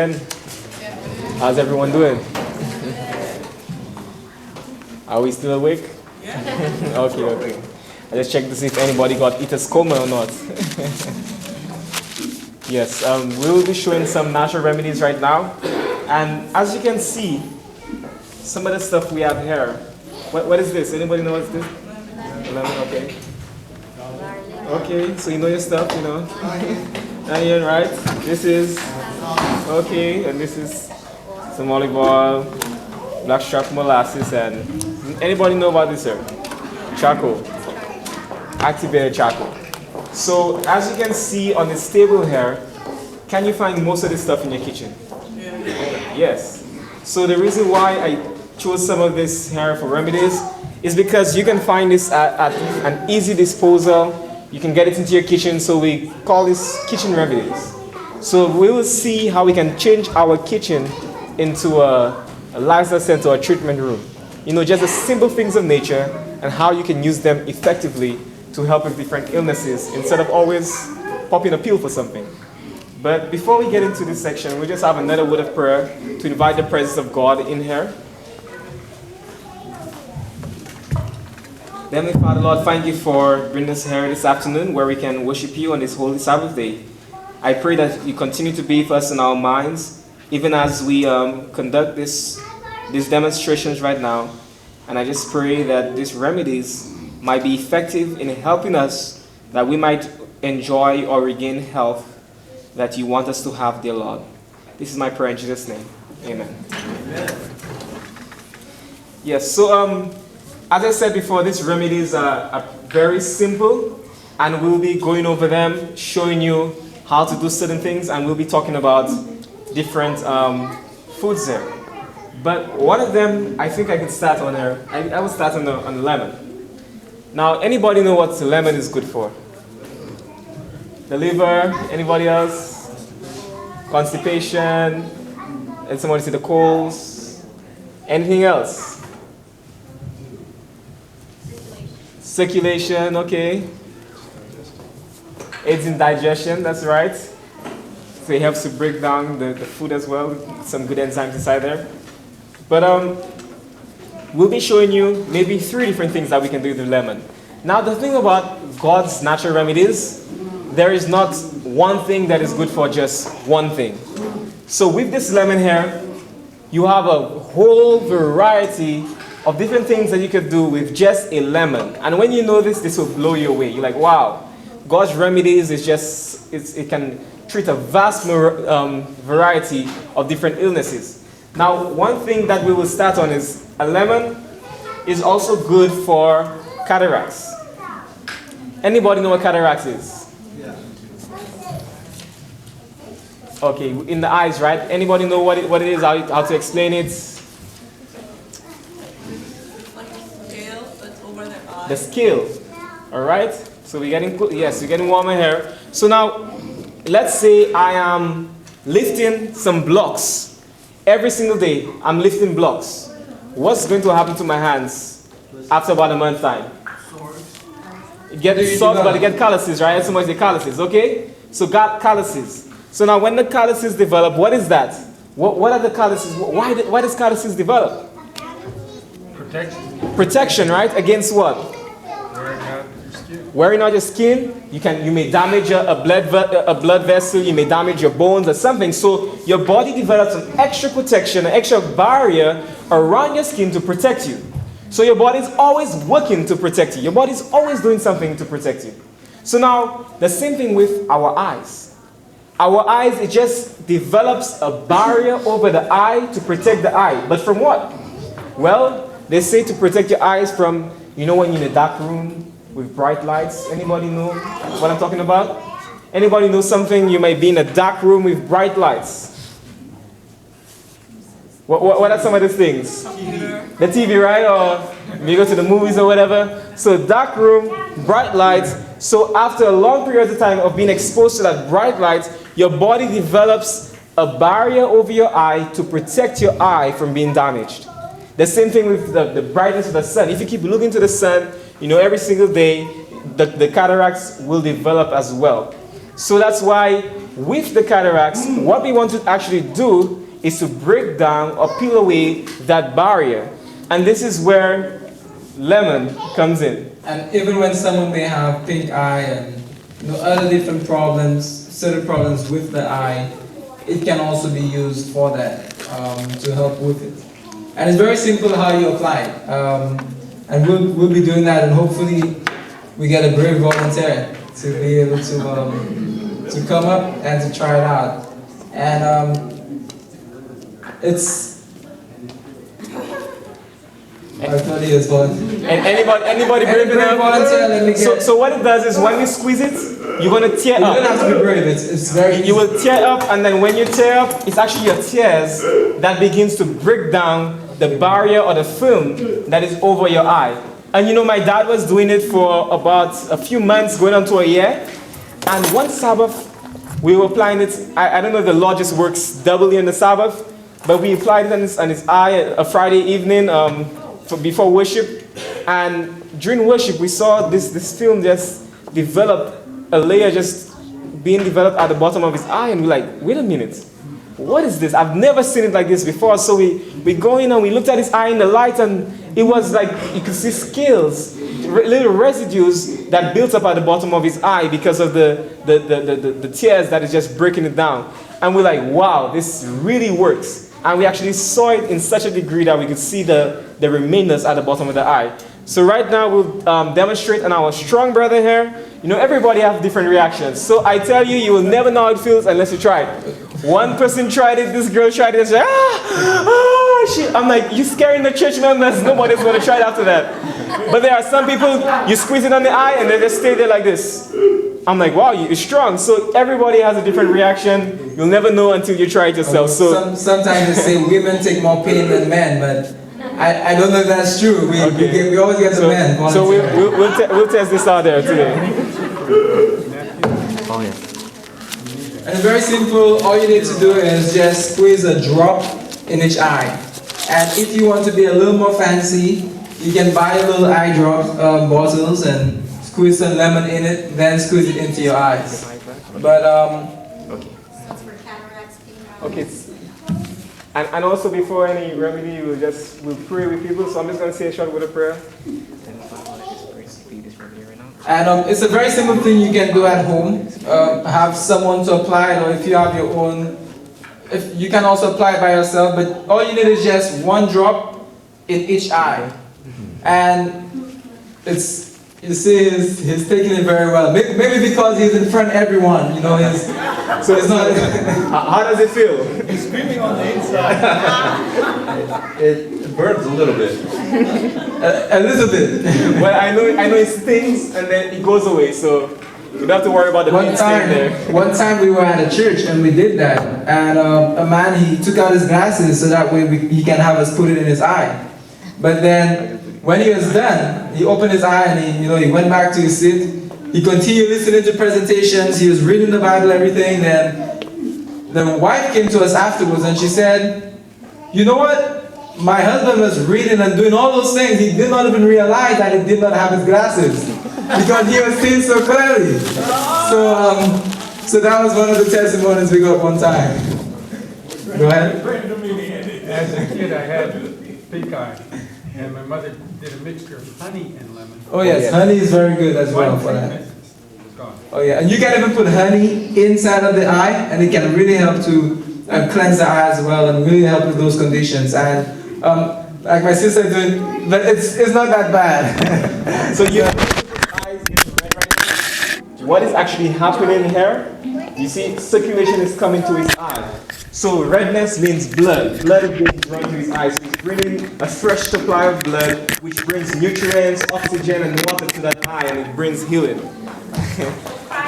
How's everyone doing? Are we still awake? Yeah. Okay. I just checked to see if anybody got eater's coma or not. Yes, we will be showing some natural remedies right now. And as you can see, some of the stuff we have here. What is this? Anybody know what's this? Lemon, okay. Okay, so you know your stuff, you know. Onion, right? This is, okay, and this is some olive oil, blackstrap molasses, and anybody know about this, sir? Charcoal. Activated charcoal. So, as you can see on this table here, can you find most of this stuff in your kitchen? Yes. So the reason why I chose some of this here for remedies is because you can find this at an easy disposal. You can get it into your kitchen, so we call this kitchen remedies. So we will see how we can change our kitchen into a lifestyle center or a treatment room. You know, just the simple things of nature and how you can use them effectively to help with different illnesses instead of always popping a pill for something. But before we get into this section, we just have another word of prayer to invite the presence of God in here. Heavenly Father, Lord, thank you for bringing us here this afternoon where we can worship you on this holy Sabbath day. I pray that you continue to be with us in our minds, even as we conduct these demonstrations right now. And I just pray that these remedies might be effective in helping us, that we might enjoy or regain health that you want us to have, dear Lord. This is my prayer in Jesus' name. Amen. Amen. Yes, so as I said before, these remedies are very simple, and we'll be going over them, showing you how to do certain things, and we'll be talking about different foods there. But one of them, I think I could start on there. I will start on lemon. Now, anybody know what lemon is good for? The liver? Anybody else? Constipation? And somebody say the colds? Anything else? Circulation, okay. Aids in digestion, that's right. So it helps to break down the food as well. Some good enzymes inside there. But we'll be showing you maybe 3 different things that we can do with the lemon. Now the thing about God's natural remedies, there is not one thing that is good for just one thing. So with this lemon here, you have a whole variety of different things that you could do with just a lemon. And when you know this will blow you away. You're like, wow, God's remedies is just, it can treat a vast variety of different illnesses. Now, one thing that we will start on is a lemon is also good for cataracts. Anybody know what cataracts is? Yeah. Okay, in the eyes, right? Anybody know what it is, how to explain it? The scale, all right? So we're getting, yes, we're getting warmer here. So now, let's say I am lifting some blocks. Every single day, I'm lifting blocks. What's going to happen to my hands after about a month's time? It gets sore, but it gets calluses, right? Somebody say calluses, okay? So got calluses. So now when the calluses develop, what is that? What are the calluses? Why does calluses develop? Protection, right? Against what? Wearing out your skin, you may damage a blood vessel, you may damage your bones or something. So your body develops an extra protection, an extra barrier around your skin to protect you. So your body is always working to protect you. Your body is always doing something to protect you. So now, the same thing with our eyes. Our eyes, it just develops a barrier over the eye to protect the eye. But from what? Well, they say to protect your eyes from, you know, when you're in a dark room with bright lights. Anybody know what I'm talking about? Anybody know something? You might be in a dark room with bright lights. What are some of these things? The TV, right? Or you go to the movies or whatever. So dark room, bright lights. So after a long period of time of being exposed to that bright light, your body develops a barrier over your eye to protect your eye from being damaged. The same thing with the brightness of the sun. If you keep looking to the sun, you know, every single day, the cataracts will develop as well. So that's why with the cataracts, what we want to actually do is to break down or peel away that barrier. And this is where lemon comes in. And even when someone may have pink eye and other different problems, certain problems with the eye, it can also be used for that, to help with it. And it's very simple how you apply it. And we'll be doing that, and hopefully we get a brave volunteer to be able to come up and to try it out. And it's... I thought he was volunteer. And anybody brave enough? So what it does is when you squeeze it, you're going to tear up. You don't have to be brave, it's very easy. You will tear up, and then when you tear up, it's actually your tears that begins to break down the barrier or the film that is over your eye. And you know, my dad was doing it for about a few months, going on to a year. And one Sabbath, we were applying it. I don't know if the Lord just works doubly on the Sabbath, but we applied it on his eye a Friday evening before worship. And during worship, we saw this film just develop, a layer just being developed at the bottom of his eye. And we're like, wait a minute, what is this? I've never seen it like this before. So we go in and we looked at his eye in the light, and it was like you could see scales, little residues that built up at the bottom of his eye because of the tears that is just breaking it down. And we're like, wow, this really works. And we actually saw it in such a degree that we could see the remainders at the bottom of the eye. So right now we'll demonstrate on our strong brother here. You know, everybody has different reactions. So I tell you, you will never know how it feels unless you try it. One person tried it, this girl tried it, and she said, I'm like, you scaring the church members, nobody's going to try it after that. But there are some people, you squeeze it on the eye and they just stay there like this. I'm like, wow, you're strong. So everybody has a different reaction. You'll never know until you try it yourself. So sometimes they say women take more pain than men, but I don't know if that's true. We always get the men. So we'll test this out there today. Oh, yeah. And it's very simple. All you need to do is just squeeze a drop in each eye. And if you want to be a little more fancy, you can buy little eye drop bottles and squeeze some lemon in it, then squeeze it into your eyes. But okay. Okay. And also before any remedy, we'll pray with people. So I'm just going to say a short word of prayer. And it's a very simple thing you can do at home. Have someone to apply it, or if you have your own, if you can also apply it by yourself. But all you need is just one drop in each eye, and it's, you see, he's taking it very well. Maybe because he's in front of everyone, you know. So it's not. How does it feel? He's screaming on the inside. It burns a little bit. A little bit. Well, I know it stings and then it goes away, so you don't have to worry about the pain staying there. One time we were at a church and we did that, and a man, he took out his glasses so that way he can have us put it in his eye. But then when he was done, he opened his eye and he went back to his seat. He continued listening to presentations. He was reading the Bible, everything. Then the wife came to us afterwards and she said, "You know what? My husband was reading and doing all those things. He did not even realize that he did not have his glasses because he was seeing so clearly." So that was one of the testimonies we got one time. Go ahead. As a kid, I had pink eye, and my mother did a mixture of honey and lemon. Oh yes, honey is very good as well for that. Oh yeah, and you can even put honey inside of the eye, and it can really help to cleanse the eye as well, and really help with those conditions. And like my sister doing, but it's not that bad. So you eyes getting red right now. What is actually happening here? You see, circulation is coming to his eye. So redness means blood. Blood is being run to his eyes. So he's bringing a fresh supply of blood, which brings nutrients, oxygen, and water to that eye, and it brings healing.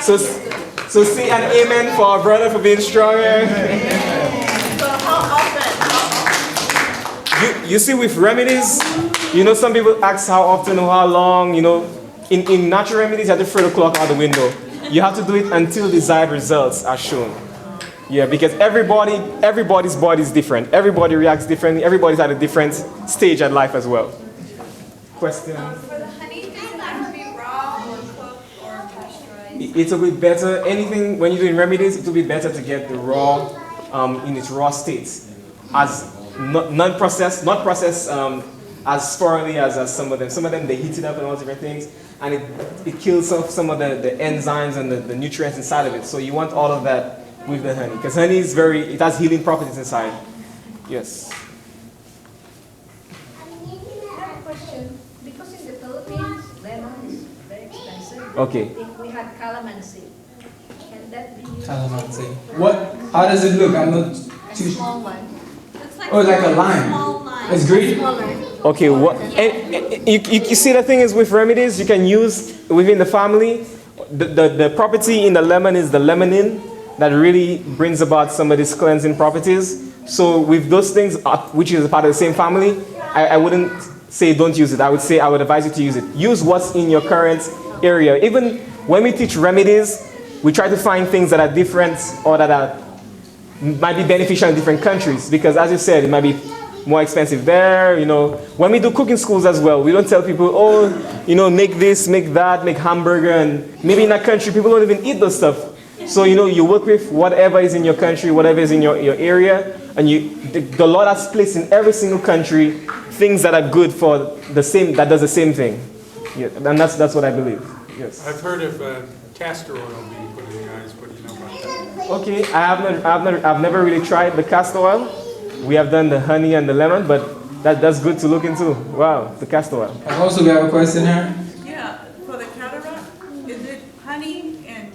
So say an amen for our brother for being stronger. So how often? You see, with remedies, some people ask how often or how long. In natural remedies, you have to throw the clock out the window. You have to do it until desired results are shown. Yeah, because everybody's body is different. Everybody reacts differently. Everybody's at a different stage in life as well. Question? For the honey, does it have to be raw or cooked or pasteurized? it will be better. Anything when you're doing remedies, it will be better to get the raw in its raw state, as non-processed, not processed as thoroughly as some of them. Some of them they heat it up and all different things, and it kills off some of the enzymes and the nutrients inside of it. So you want all of that with the honey, because honey is it has healing properties inside. Yes. I have a question. Because in the Philippines, lemon is very expensive. Okay. If we had calamansi, can that be used? Calamansi. What? How does it look? I'm not A too. small one. Oh, like a lime. Small lime. It's green. Smaller. Okay, you see the thing is with remedies, you can use within the family, the property in the lemon is the lemonin that really brings about some of these cleansing properties. So with those things, which is a part of the same family, I wouldn't say don't use it. I would say I would advise you to use it. Use what's in your current area. Even when we teach remedies, we try to find things that are different or that might be beneficial in different countries, because as you said, it might be more expensive there. When we do cooking schools as well, we don't tell people, make this, make that, make hamburger, and maybe in that country people don't even eat those stuff. So you work with whatever is in your country, whatever is in your area, and the Lord has placed in every single country things that are good for that does the same thing. Yeah, and that's what I believe. Yes. I've heard of castor oil being put in the eyes. What do you know about that? Okay, I've never really tried the castor oil. We have done the honey and the lemon, but that's good to look into. Wow, the castor oil. And also, we have a question here. Yeah, for the cataract, is it honey and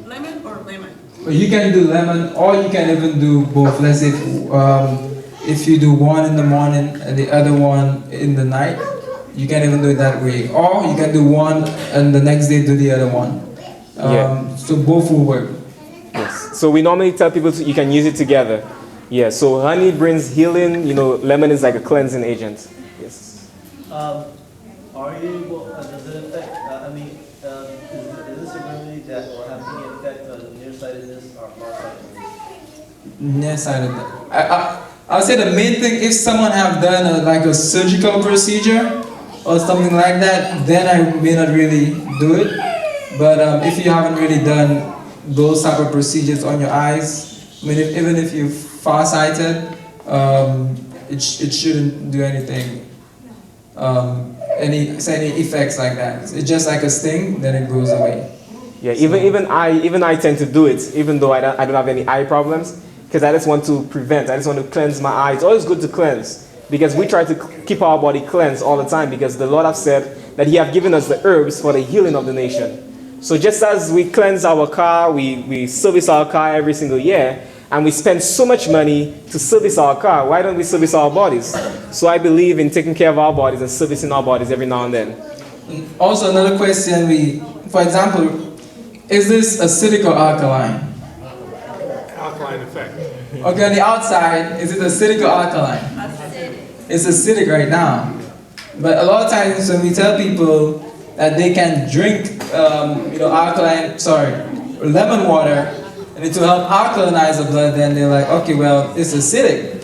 lemon or lemon? Well, you can do lemon, or you can even do both. Let's say if you do one in the morning and the other one in the night, you can even do it that way. Or you can do one and the next day do the other one. So both will work. Yes. So we normally tell people you can use it together. Yeah. So honey brings healing. Lemon is like a cleansing agent. Yes. Are you able, does it affect, is this a remedy that will have any effect on nearsightedness or farsightedness? Nearsighted. I'll say the main thing, if someone have done a surgical procedure or something like that, then I may not really do it. But if you haven't really done those type of procedures on your eyes, even if you're farsighted, it shouldn't do anything. Any effects like that. It's just like a sting, then it goes away. Yeah. Even I tend to do it, even though I don't have any eye problems, because I just want to prevent. I just want to cleanse my eyes. It's always good to cleanse, because we try to keep our body cleansed all the time, because the Lord has said that He have given us the herbs for the healing of the nation. So just as we cleanse our car, we service our car every single year, and we spend so much money to service our car, why don't we service our bodies? So I believe in taking care of our bodies and servicing our bodies every now and then. Also, another question, for example, is this acidic or alkaline? Alkaline effect. Okay, on the outside, is it acidic or alkaline? It's acidic right now. But a lot of times when we tell people that they can drink, lemon water, and it will help alkalinize the blood, then they're like, okay, well, it's acidic.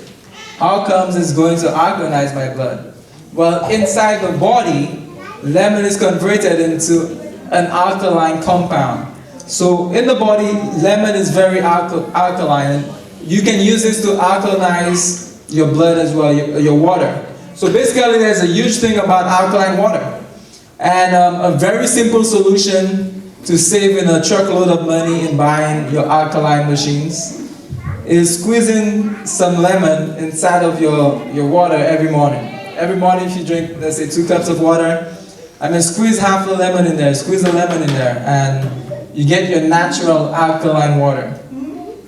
How comes it's going to alkalinize my blood? Well, inside the body, lemon is converted into an alkaline compound. So in the body, lemon is very alkaline. You can use this to alkalinize your blood as well, your water. So basically, there's a huge thing about alkaline water. And a very simple solution to saving a truckload of money in buying your alkaline machines is squeezing some lemon inside of your water every morning. Every morning if you drink, let's say 2 cups of water, squeeze half a lemon in there, squeeze a lemon in there, and you get your natural alkaline water.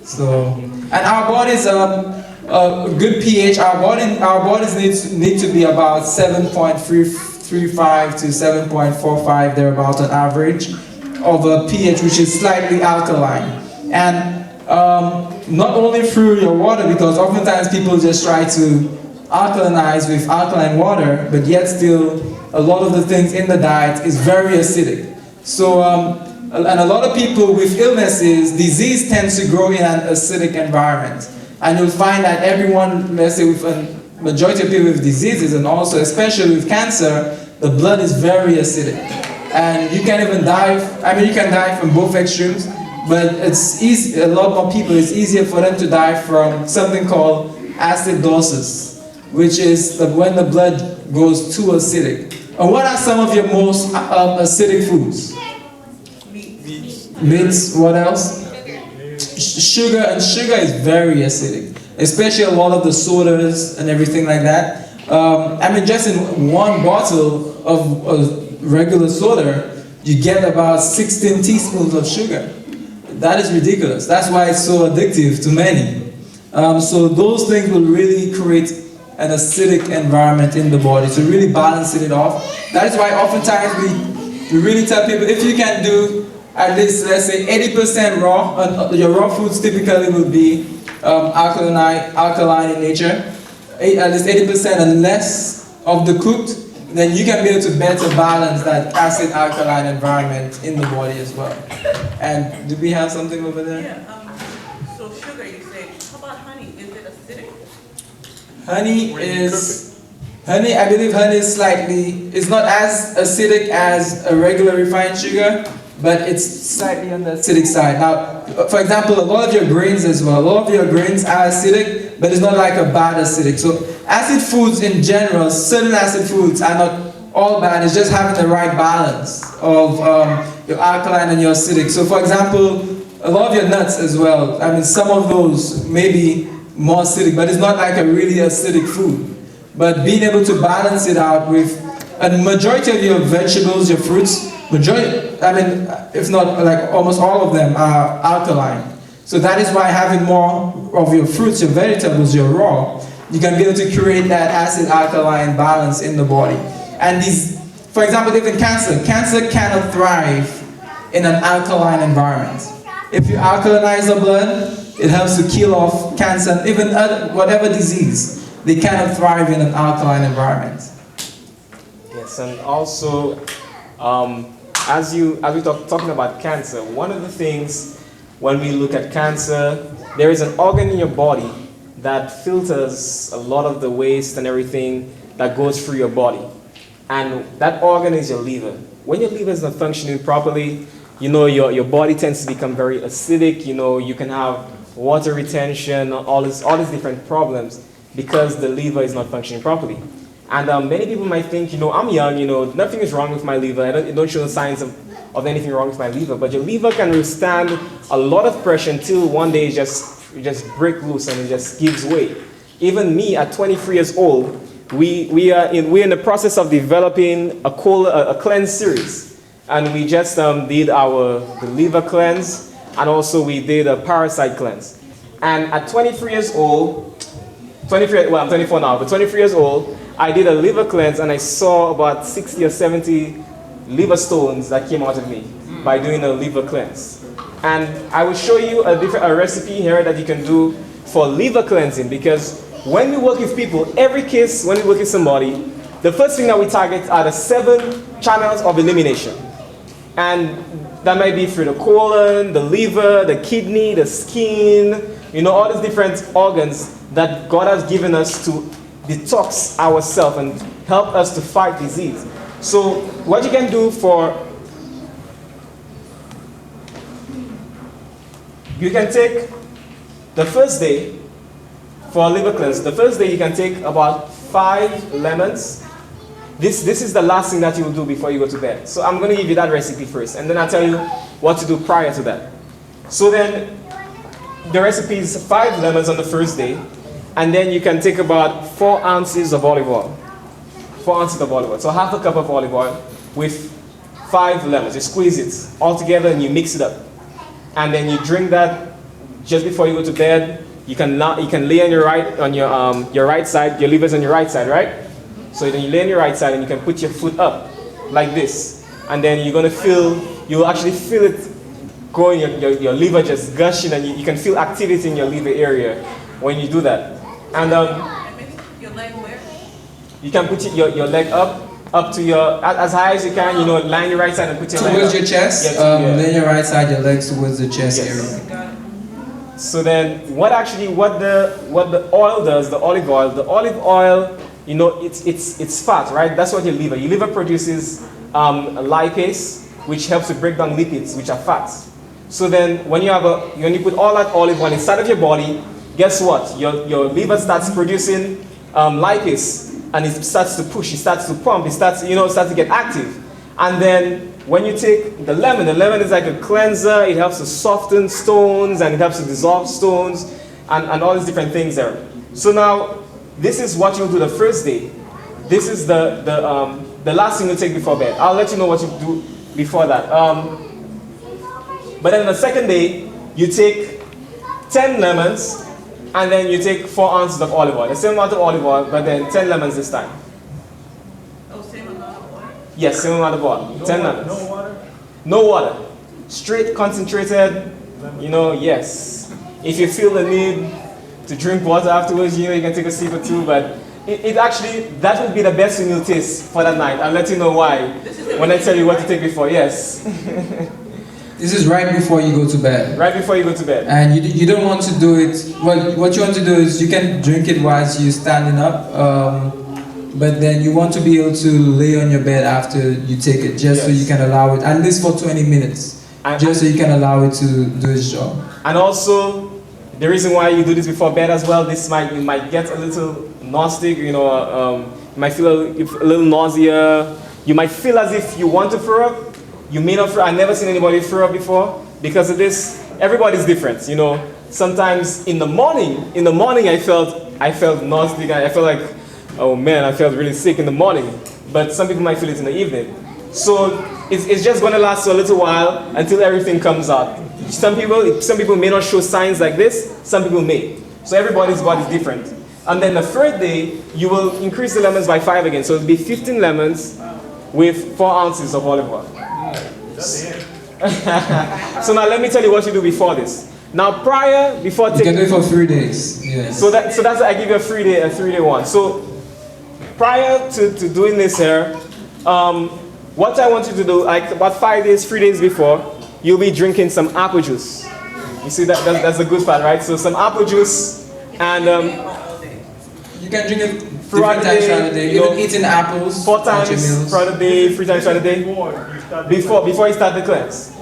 So, and our bodies, a good pH, our bodies need to be about 7.35 to 7.45, thereabouts on average, of a pH which is slightly alkaline. And not only through your water, because oftentimes people just try to alkalinize with alkaline water, but yet still a lot of the things in the diet is very acidic. So, and a lot of people with illnesses, disease tends to grow in an acidic environment. And you'll find that everyone, let's say with a majority of people with diseases, and also especially with cancer, the blood is very acidic. and you can even die. I mean, you can die from both extremes, but it's easy. A lot more people, it's easier for them to die from something called acidosis, which is when the blood goes too acidic. And what are some of your most acidic foods? Meats. What else? Sugar, and sugar is very acidic, especially a lot of the sodas and everything like that. I mean, just in one bottle of regular soda, you get about 16 teaspoons of sugar. That is ridiculous. That's why it's so addictive to many. So those things will really create an acidic environment in the body, so really balancing it off. That is why oftentimes we really tell people, if you can do at least, let's say, 80% raw, your raw foods typically will be alkaline in nature, at least 80% and less of the cooked, then you can be able to better balance that acid-alkaline environment in the body as well. And do we have something over there? Yeah, so sugar, you say. How about honey? Is it acidic? Honey, I believe honey is slightly, it's not as acidic as a regular refined sugar, but it's slightly on the acidic side. Now, for example, a lot of your grains as well, a lot of your grains are acidic, but it's not like a bad acidic. So acid foods in general, certain acid foods are not all bad, it's just having the right balance of your alkaline and your acidic. So for example, a lot of your nuts as well, I mean, some of those may be more acidic, but it's not like a really acidic food. But being able to balance it out with a majority of your vegetables, your fruits, if not like almost all of them are alkaline. So that is why having more of your fruits, your vegetables, your raw, you can be able to create that acid-alkaline balance in the body. And these, for example, even cancer cannot thrive in an alkaline environment. If you alkalinize the blood, it helps to kill off cancer, even whatever disease. They cannot thrive in an alkaline environment. Yes, and also, as we talking about cancer, one of the things when we look at cancer, there is an organ in your body that filters a lot of the waste and everything that goes through your body. And that organ is your liver. When your liver is not functioning properly, your body tends to become very acidic. You can have water retention, all these different problems because the liver is not functioning properly. And many people might think, I'm young, nothing is wrong with my liver. I don't show signs of anything wrong with my liver. But your liver can withstand a lot of pressure until one day it just breaks loose and it just gives way. Even me at 23 years old, we're in the process of developing a cleanse series. And we just did the liver cleanse, and also we did a parasite cleanse. And at 23 years old, I'm 24 now, but 23 years old, I did a liver cleanse and I saw about 60 or 70 liver stones that came out of me by doing a liver cleanse. And I will show you a recipe here that you can do for liver cleansing, because when we work with people, every case, when we work with somebody, the first thing that we target are the 7 channels of elimination. And that might be through the colon, the liver, the kidney, the skin, all these different organs that God has given us to detox ourselves and help us to fight disease. So what you can do you can take the first day for a liver cleanse. The first day you can take about 5 lemons. This is the last thing that you will do before you go to bed. So I'm going to give you that recipe first, and then I'll tell you what to do prior to that. So then the recipe is 5 lemons on the first day, and then you can take about 4 ounces of olive oil. 4 ounces of olive oil. So half a cup of olive oil with 5 lemons. You squeeze it all together and you mix it up. And then you drink that just before you go to bed. You can lay on your right side. Your liver's on your right side, right? So then you lay on your right side and you can put your foot up like this. And then you'll actually feel it going, your liver just gushing, and you can feel activity in your liver area when you do that. And your leg where? you can put your leg up to as high as you can, line your right side and put your leg towards up. your chest. Yes, Then your right side, your legs towards the chest Yes. area. Got it. So then what the oil does, the olive oil, it's fat, right? That's what your liver produces lipase, which helps to break down lipids, which are fats. So then when you put all that olive oil inside of your body, guess what? Your liver starts producing lipase, and it starts to push, it starts to pump, it starts to get active. And then when you take the lemon is like a cleanser. It helps to soften stones, and it helps to dissolve stones, and all these different things there. So now, this is what you'll do the first day. This is the last thing you take before bed. I'll let you know what you do before that. But then the second day, you take 10 lemons, and then you take 4 ounces of olive oil. The same amount of olive oil, but then 10 lemons this time. Oh, same amount of oil? Yes, same amount of oil. 10 lemons. No water? No water. Straight concentrated, yes. If you feel the need to drink water afterwards, you can take a sip or two, but it actually, that would be the best thing you'll taste for that night. I'll let you know why when I tell you what to take before, yes. This is right before you go to bed. Right before you go to bed. And you don't want to do it, what you want to do is you can drink it whilst you're standing up, but then you want to be able to lay on your bed after you take it, just so you can allow it, at least for 20 minutes, just so you can allow it to do its job. And also, the reason why you do this before bed as well, you might get a little naustic, you might feel a little nausea, you might feel as if you want to throw up. You may not throw up. I've never seen anybody throw up before because of this. Everybody's different, Sometimes in the morning I felt naustic. I felt like, oh man, I felt really sick in the morning. But some people might feel it in the evening. So it's just going to last for a little while until everything comes out. Some people may not show signs like this. Some people may. So everybody's body is different. And then the third day, you will increase the lemons by 5 again. So it'll be 15 lemons with 4 ounces of olive oil. So now let me tell you what you do before this. Now before taking, you can do it for 3 days. Yes. So that's I give you a 3-day one. So prior to doing this here, what I want you to do, like about 3 days before, you'll be drinking some apple juice. You see that's the good part, right? So some apple juice, and you can drink it throughout the day. Even eating apples 4 times throughout the day, 3 times throughout the day. Before you start the cleanse.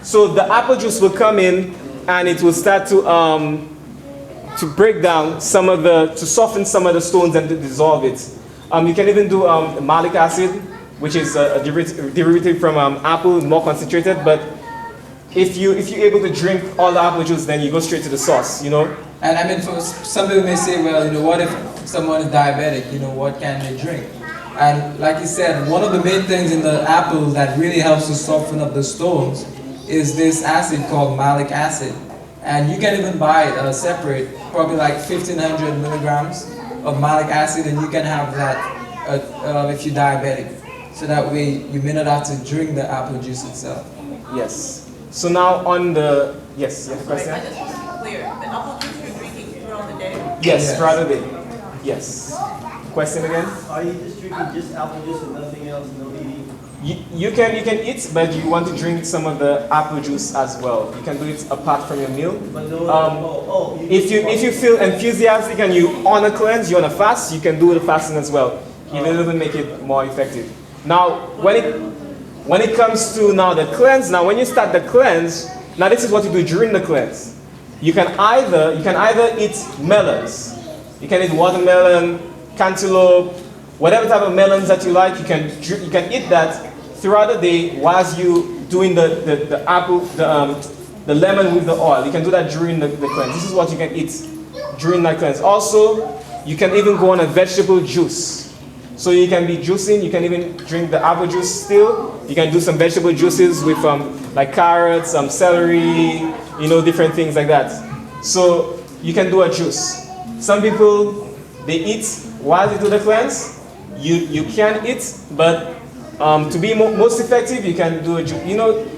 So the apple juice will come in, and it will start to break down to soften some of the stones and to dissolve it. You can even do malic acid, which is a derivative from apple, more concentrated. But if you're able to drink all the apple juice, then you go straight to the sauce, And I mean, for some people may say, well, what if someone is diabetic? What can they drink? And like you said, one of the main things in the apple that really helps to soften up the stones is this acid called malic acid. And you can even buy it separate, probably like 1,500 milligrams of malic acid, and you can have that if you're diabetic. So that way you may not have to drink the apple juice itself. Yes. So now on the, yes, you have a question? I just want to be clear, the apple juice you're drinking throughout the day? Yes, throughout the day. Yes. Question again? Are you just drinking just apple juice and nothing else, no eating? You can eat, but you want to drink some of the apple juice as well. You can do it apart from your meal. But no, If you feel enthusiastic and you on a cleanse, you on a fast, you can do the fasting as well. Even a little bit make it more effective. Now, when it comes to now the cleanse, now when you start the cleanse, now this is what you do during the cleanse. You can either eat melons. You can eat watermelon, cantaloupe, whatever type of melons that you like. You can eat that throughout the day whilst you doing the apple, the lemon with the oil. You can do that during the cleanse. This is what you can eat during that cleanse. Also, you can even go on a vegetable juice. So you can be juicing. You can even drink the apple juice still. You can do some vegetable juices with like carrots, celery, different things like that. So you can do a juice. Some people, they eat while they do the cleanse. You can eat, but to be most effective, you can do a juice.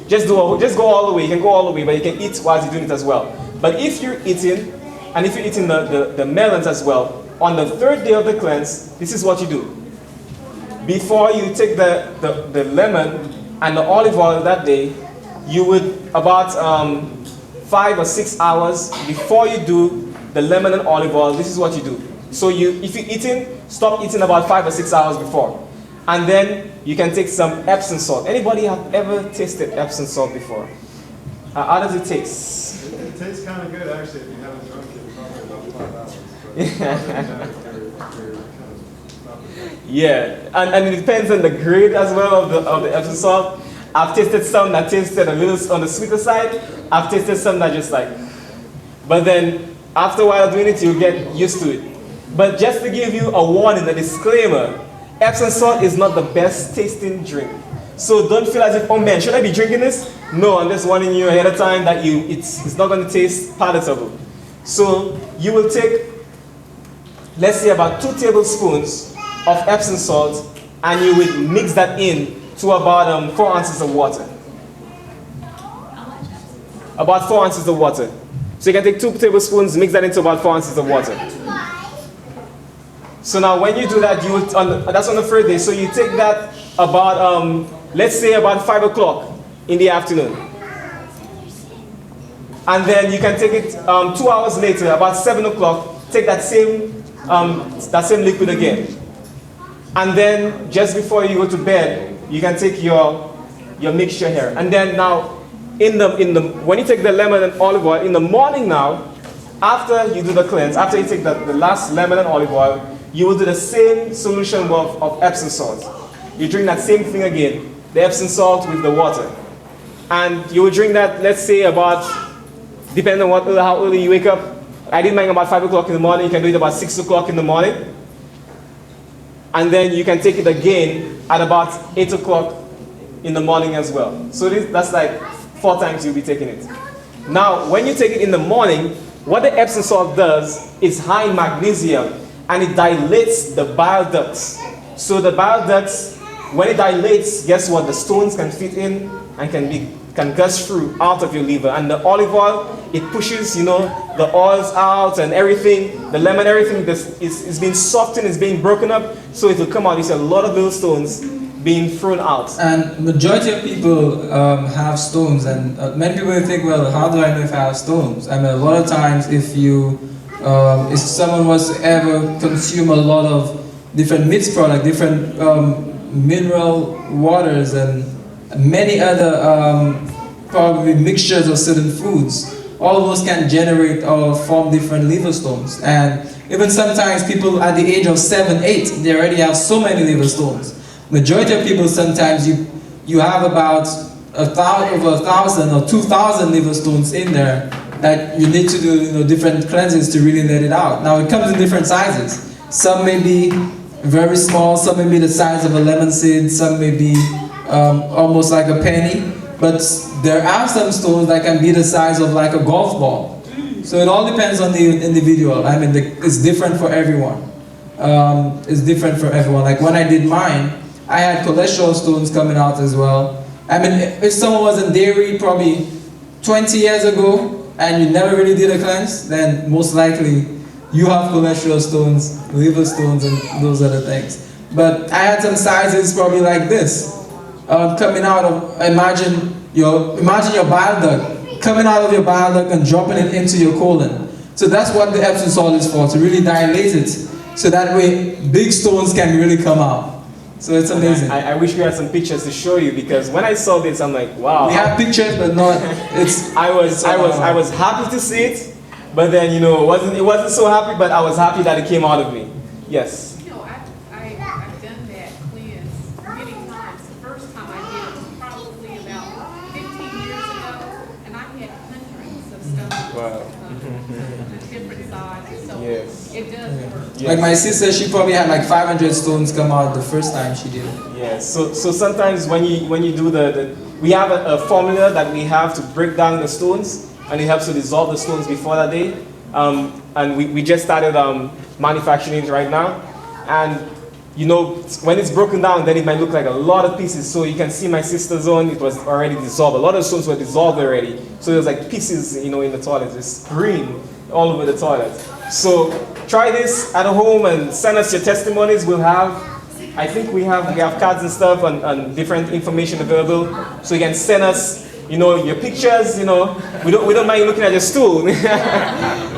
Just go all the way. You can go all the way, but you can eat while you're doing it as well. But if you're eating, and if you're eating the melons as well, on the 3rd day of the cleanse, this is what you do. Before you take the lemon and the olive oil that day, you would about 5 or 6 hours before you do the lemon and olive oil, this is what you do. So if you're eating, stop eating about 5 or 6 hours before. And then you can take some Epsom salt. Anybody have ever tasted Epsom salt before? How does it taste? It tastes kind of good, actually, if you haven't drunk it in probably about 5 hours. Yeah, and it depends on the grade as well of the Epsom salt. I've tasted some that tasted a little on the sweeter side. I've tasted some that just like, but then after a while doing it, you'll get used to it. But just to give you a warning, a disclaimer, Epsom salt is not the best tasting drink. So don't feel as if, oh man, should I be drinking this? No, I'm just warning you ahead of time that it's not going to taste palatable. So you will take, let's say about 2 tablespoons of Epsom salt, and you will mix that in to about 4 ounces of water. About 4 ounces of water. So you can take 2 tablespoons, mix that into about 4 ounces of water. So now when you do that, you will, that's on the first day. So you take that about, let's say about 5 o'clock in the afternoon. And then you can take it 2 hours later, about 7 o'clock, take that same liquid again. And then just before you go to bed, you can take your mixture here. And then now, when you take the lemon and olive oil, in the morning now, after you do the cleanse, after you take the last lemon and olive oil, you will do the same solution of Epsom salt. You drink that same thing again, the Epsom salt with the water. And you will drink that, let's say about, depending on how early you wake up. I did mine about 5 o'clock in the morning. You can do it about 6 o'clock in the morning. And then you can take it again at about 8 o'clock in the morning as well. So that's like 4 times you'll be taking it. Now, when you take it in the morning, what the Epsom salt does is high in magnesium, and it dilates the bile ducts. So the bile ducts, when it dilates, guess what? The stones can fit in and can gush through out of your liver. And the olive oil, it pushes, the oils out and everything, the lemon, everything is being softened, is being broken up, so it will come out. You see a lot of little stones being thrown out. And majority of people have stones, and many people think, well, how do I know if I have stones? I mean, a lot of times if someone was to ever consume a lot of different mixed products, different mineral waters, and many other probably mixtures of certain foods, all those can generate or form different liver stones. And even sometimes people at the age of 7, 8, they already have so many liver stones. Majority of people, sometimes you have about over 1,000 or 2,000 liver stones in there that you need to do different cleanses to really let it out. Now it comes in different sizes. Some may be very small, some may be the size of a lemon seed, some may be almost like a penny. But there are some stones that can be the size of like a golf ball. So it all depends on the individual. I mean, it's different for everyone. It's different for everyone. Like when I did mine, I had cholesterol stones coming out as well. I mean, if someone was in dairy probably 20 years ago and you never really did a cleanse, then most likely you have cholesterol stones, liver stones, and those other things. But I had some sizes probably like this. Coming out of, imagine your bile duct, coming out of your bile duct and dropping it into your colon. So that's what the Epsom salt is for, to really dilate it, so that way big stones can really come out. So it's amazing. I wish we had some pictures to show you, because when I saw this, I'm like, wow. We have pictures, but not. I was happy to see it, but then it wasn't so happy, but I was happy that it came out of me. Yes. I've done that cleanse many times. The first time I did it was probably about 15 years ago, and I had hundreds of stones. Wow. Different sizes. So yes. It does work. Yes. Like my sister, she probably had like 500 stones come out the first time she did it. Yes. So sometimes when you do we have a formula that we have to break down the stones, and it helps to dissolve the stones before that day. And we just started manufacturing it right now. And when it's broken down, then it might look like a lot of pieces. So you can see my sister's own, it was already dissolved. A lot of stones were dissolved already. So there's like pieces, in the toilet. It's green all over the toilet. So try this at home and send us your testimonies. I think we have cards and stuff and different information available. So you can send us, your pictures, we don't mind looking at your stool.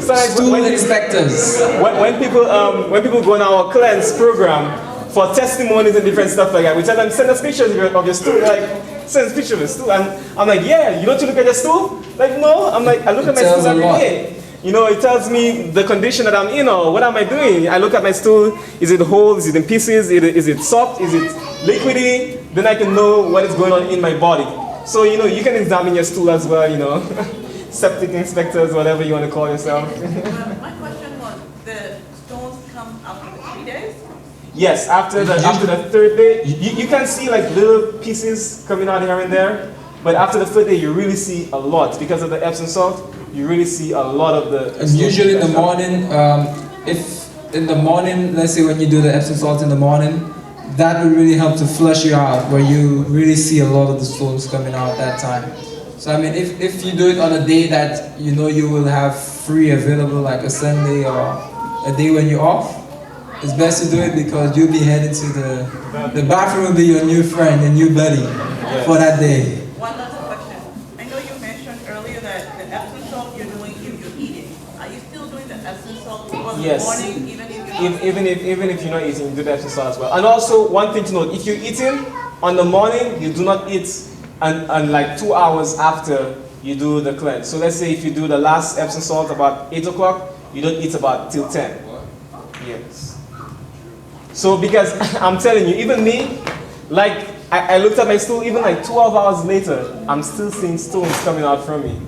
Stool inspectors. When people go on our cleanse program, for testimonies and different stuff like that. We tell them, send us pictures of your stool. They're like, send us pictures of your stool. I'm like, yeah, you don't you look at your stool? Like, no. I'm like, I look at my stool every day. You know, it tells me the condition that I'm in or what am I doing. I look at my stool, is it whole, is it in pieces, is it soft, is it liquidy? Then I can know what is going on in my body. So, you know, you can examine your stool as well, you know. Septic inspectors, whatever you want to call yourself. My question was, the stones come after 3 days? Yes, after the third day, you can see like little pieces coming out here and there. But after the third day, you really see a lot. Because of the Epsom salt, you really see a lot of the... And usually in the morning, if in the morning, let's say when you do the Epsom salt in the morning, that will really help to flush you out, where you really see a lot of the stones coming out at that time. So I mean, if you do it on a day that you know you will have free available, like a Sunday or a day when you're off, it's best to do it because you'll be heading to the bathroom will be your new friend, your new buddy for that day. One last question. I know you mentioned earlier that the Epsom salt you're doing if you're eating. Are you still doing the Epsom salt for the Yes. morning, even if you're Even if you're not eating, you do the Epsom salt as well. And also, one thing to note, if you're eating on the morning, you do not eat and like 2 hours after you do the cleanse. So let's say if you do the last Epsom salt about 8 o'clock, you don't eat about till 10. Yes. So because I'm telling you, even me, like I looked at my stool, even like 12 hours later, I'm still seeing stones coming out from me.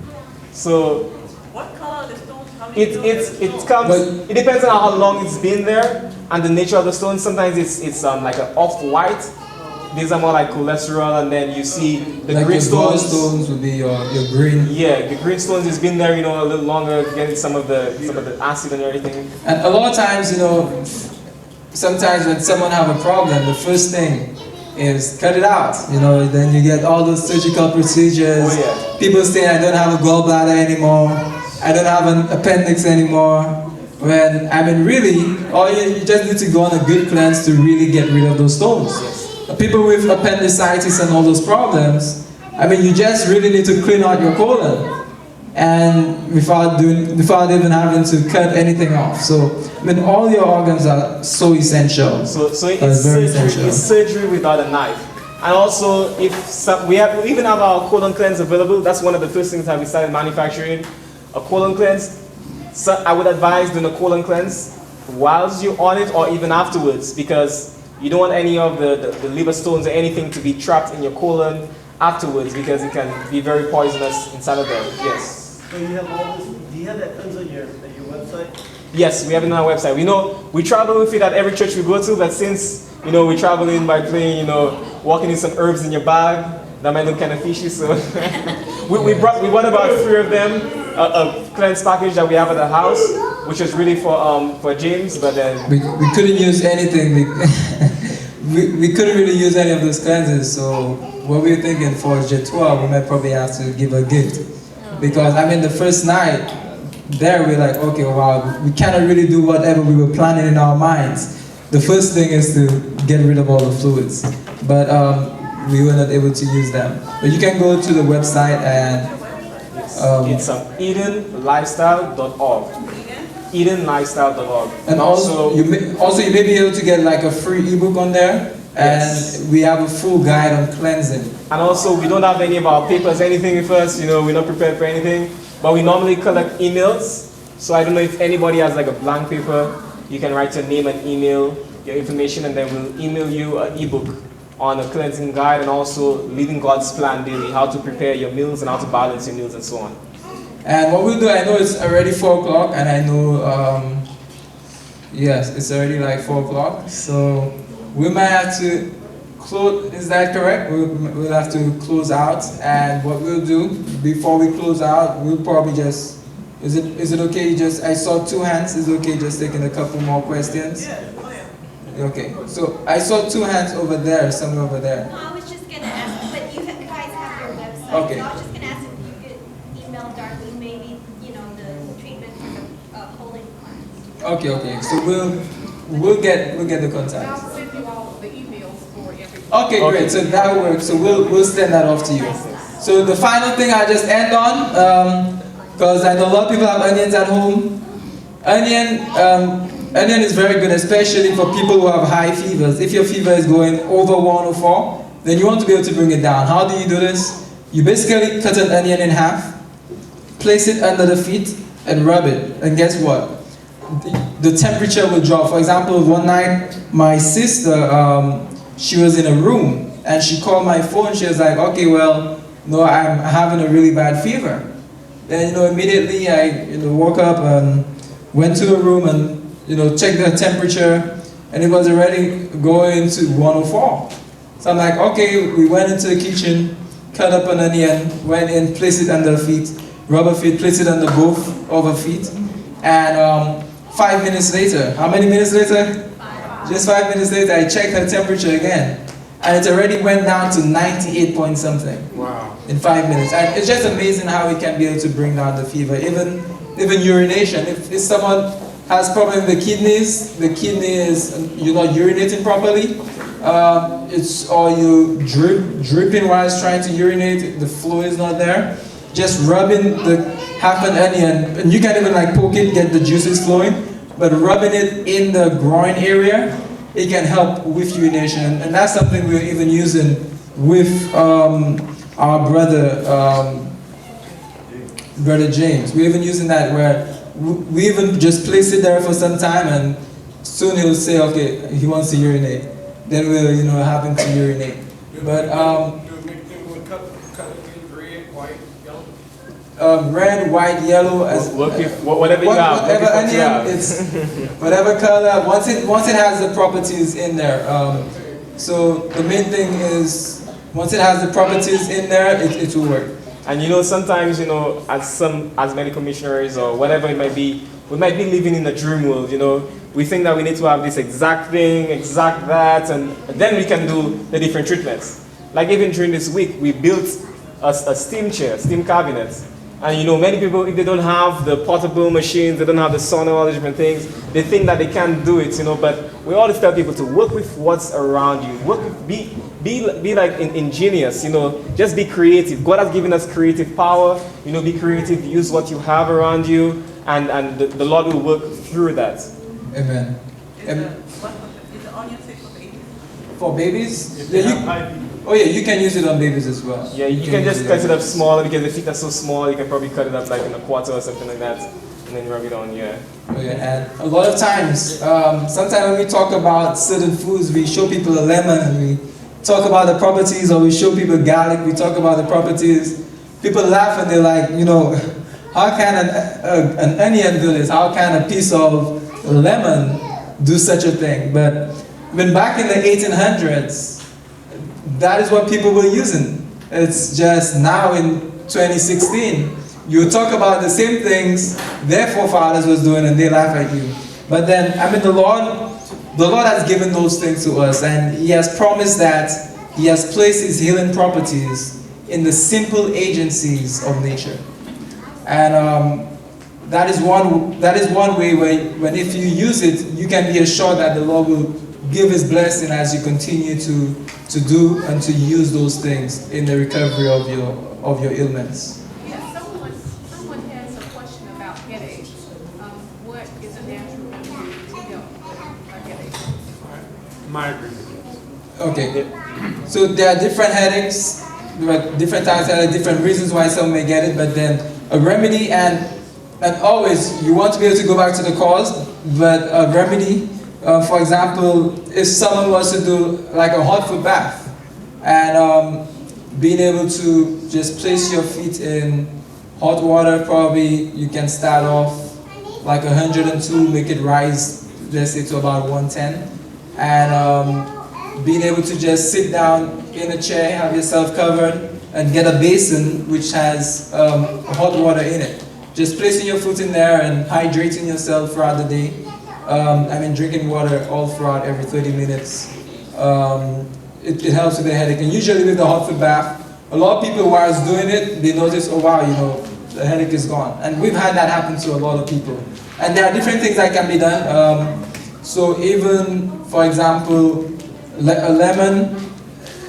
So what color are the stones coming through the it stone? comes. It depends on how long it's been there and the nature of the stone. Sometimes it's like an off-white. These are more like cholesterol, and then you see the like green your blood stones. stones would be your green. Yeah, the green stones has been there, you know, a little longer, getting some of the acid and everything. And a lot of times, you know, sometimes when someone have a problem, the first thing is cut it out. You know, then you get all those surgical procedures. Oh, yeah. People say, I don't have a gallbladder anymore. I don't have an appendix anymore. When, I mean, really, all you just need to go on a good cleanse to really get rid of those stones. Yes. People with appendicitis and all those problems, I mean, you just really need to clean out your colon, and without even having to cut anything off. So, I mean, all your organs are so essential. So it's very surgery. essential. It's surgery without a knife. And also, if we even have our colon cleanse available, that's one of the first things that we started manufacturing, a colon cleanse. So I would advise doing a colon cleanse whilst you're on it or even afterwards, because you don't want any of the liver stones or anything to be trapped in your colon afterwards, because it can be very poisonous inside of them. Yes. So you have all this, do you have that cleanse on your website? Yes, we have it on our website. We travel with it at every church we go to, but since, you know, we're traveling by plane, you know, walking in some herbs in your bag, that might look kind of fishy, so we bought about 3 of them, a cleanse package that we have at the house, which is really for James, but then... We couldn't use anything. We couldn't really use any of those cleanses, so what we were thinking for J12, we might probably have to give a gift. Because, I mean, the first night, there we're like, okay, wow, we cannot really do whatever we were planning in our minds. The first thing is to get rid of all the fluids. But we were not able to use them. But you can go to the website and... it's EdenLifestyle.org. EdenLifestyle.org. And also you may be able to get like a free ebook on there, and Yes. we have a full guide on cleansing. And also, we don't have any of our papers, anything with us, you know, we're not prepared for anything. But we normally collect emails. So I don't know if anybody has like a blank paper, you can write your name and email, your information, and then we'll email you an ebook on a cleansing guide, and also living God's plan daily, how to prepare your meals and how to balance your meals and so on. And what we'll do, I know it's already 4 o'clock, and I know, yes, it's already like 4 o'clock. So we might have to close, is that correct? We'll have to close out, and what we'll do, before we close out, we'll probably just, is it okay, I saw 2 hands, is it okay just taking a couple more questions? Yeah, oh yeah. Okay, so I saw 2 hands over there, somewhere over there. No, I was just gonna ask, but you guys have your website. Okay. So I was just gonna ask if you could email Darlene maybe, you know, the treatment for the colon cleanse. Okay, so we'll get the I'll contact. send you all the emails for everything. Okay, great. So that works. So we'll send that off to you. So the final thing I just end on, because I know a lot of people have onions at home. Onion, onion is very good, especially for people who have high fevers. If your fever is going over 104, then you want to be able to bring it down. How do you do this? You basically cut an onion in half, place it under the feet, and rub it. And guess what? The temperature will drop. For example, one night, my sister, she was in a room, and she called my phone. She was like, okay, well, no, I'm having a really bad fever. Then, immediately I, woke up and went to a room and, checked the temperature, and it was already going to 104. So I'm like, okay, we went into the kitchen, cut up an onion, went in, placed it under her feet, rub her feet, placed it under both of her feet, and 5 minutes later, how many minutes later? 5. Just 5 minutes later, I checked her temperature again, and it already went down to 98 point something. Wow. In 5 minutes. And it's just amazing how we can be able to bring down the fever. Even urination. If someone has problem with the kidney is, you're not urinating properly, or you dripping while it's trying to urinate, the fluid is not there, just rubbing half an onion, and you can even poke it, get the juices flowing, but rubbing it in the groin area, it can help with urination. And that's something we're even using with our brother James. We're even using that where we even just place it there for some time, and soon he'll say, okay, he wants to urinate. Then we'll, have him to urinate. But red, white, yellow, as whatever you have. Whatever onion, it's whatever color. Once it has the properties in there. So the main thing is, once it has the properties in there, it will work. And sometimes, as medical missionaries or whatever it might be, we might be living in a dream world, We think that we need to have this exact thing, exact that, and then we can do the different treatments. Like even during this week, we built a steam chair, steam cabinet. And many people, if they don't have the portable machines, they don't have the sauna, all the different things, they think that they can't do it, but we always tell people to work with what's around you. Be like ingenious, just be creative. God has given us creative power, be creative, use what you have around you, and the Lord will work through that. Amen. Is the onion safe for babies? For babies? You can use it on babies as well. Yeah, you can just cut it up smaller because the feet are so small, you can probably cut it up like in a quarter or something like that, and then rub it on, yeah. And a lot of times, sometimes when we talk about certain foods, we show people a lemon, and we talk about the properties, or we show people garlic, we talk about the properties. People laugh and they're like, how can an onion do this? How can a piece of lemon do such a thing? But when back in the 1800s, that is what people were using. It's just now in 2016, you talk about the same things their forefathers was doing and they laugh at you. But then, the Lord has given those things to us, and He has promised that He has placed His healing properties in the simple agencies of nature. And that is one way when if you use it, you can be assured that the Lord will give His blessing as you continue to do and to use those things in the recovery of your ailments. Yeah, someone has a question about headaches. What is a natural remedy to help a headache? Migraine. Okay, so there are different headaches, different types of headaches, different reasons why some may get it, but then a remedy, and always you want to be able to go back to the cause, but a remedy, for example, if someone wants to do like a hot foot bath, and being able to just place your feet in hot water, probably you can start off like 102, make it rise, let's say, to about 110, and being able to just sit down in a chair, have yourself covered, and get a basin which has hot water in it. Just placing your foot in there and hydrating yourself throughout the day. Drinking water all throughout every 30 minutes. It helps with the headache. And usually with the hot foot bath, a lot of people while doing it, they notice, oh wow, the headache is gone. And we've had that happen to a lot of people. And there are different things that can be done. So even, for example, a lemon,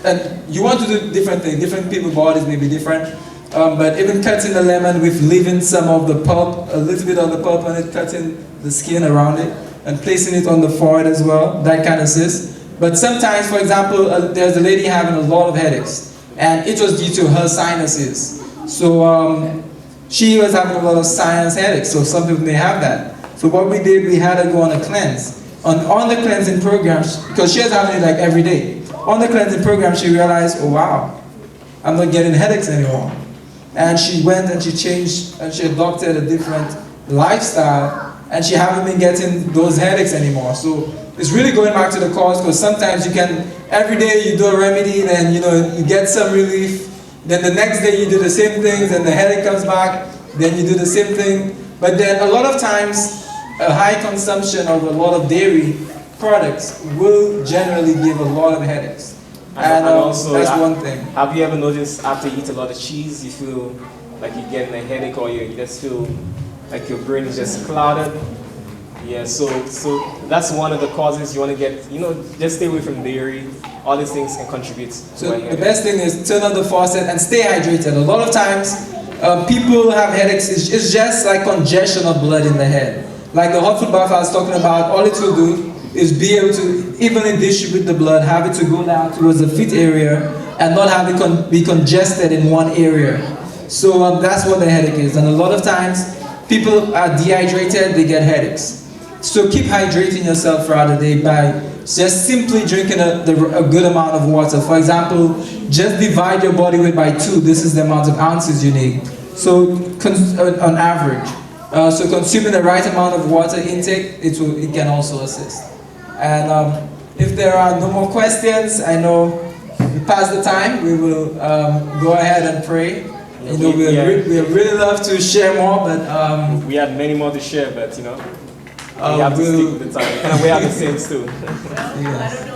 and you want to do different things. Different people's bodies may be different. But even cutting the lemon with leaving some of the pulp, a little bit of the pulp on it, cutting the skin around it, and placing it on the forehead as well. That can assist. But sometimes, for example, there's a lady having a lot of headaches, and it was due to her sinuses. So she was having a lot of sinus headaches, so some people may have that. So what we did, we had her go on a cleanse. On the cleansing program, because she was having it like every day. On the cleansing program, she realized, oh wow, I'm not getting headaches anymore. And she went and she changed and she adopted a different lifestyle, and she haven't been getting those headaches anymore. So it's really going back to the cause, because sometimes you can, every day you do a remedy, then you get some relief, then the next day you do the same things, and the headache comes back, then you do the same thing. But then a lot of times, a high consumption of a lot of dairy products will generally give a lot of headaches. And also, that's one thing. Have you ever noticed after you eat a lot of cheese, you feel like you're getting a headache, or you just feel like your brain is just clouded? Yeah, so that's one of the causes you want to get, just stay away from dairy. All these things can contribute to So a headache. the best thing is turn on the faucet and stay hydrated. A lot of times, people have headaches. It's just like congestion of blood in the head. Like the hot foot bath I was talking about, all it will do is be able to evenly distribute the blood, have it to go down towards the feet area, and not have it be congested in one area. So that's what the headache is. And a lot of times, people are dehydrated, they get headaches. So keep hydrating yourself throughout the day by just simply drinking a good amount of water. For example, just divide your body weight by 2. This is the amount of ounces you need. So on average. So consuming the right amount of water intake, it can also assist. And if there are no more questions, I know we passed the time. We will go ahead and pray. We really love to share more, but we had many more to share, but we have to stick with the time. And we have the same too. Well, I don't know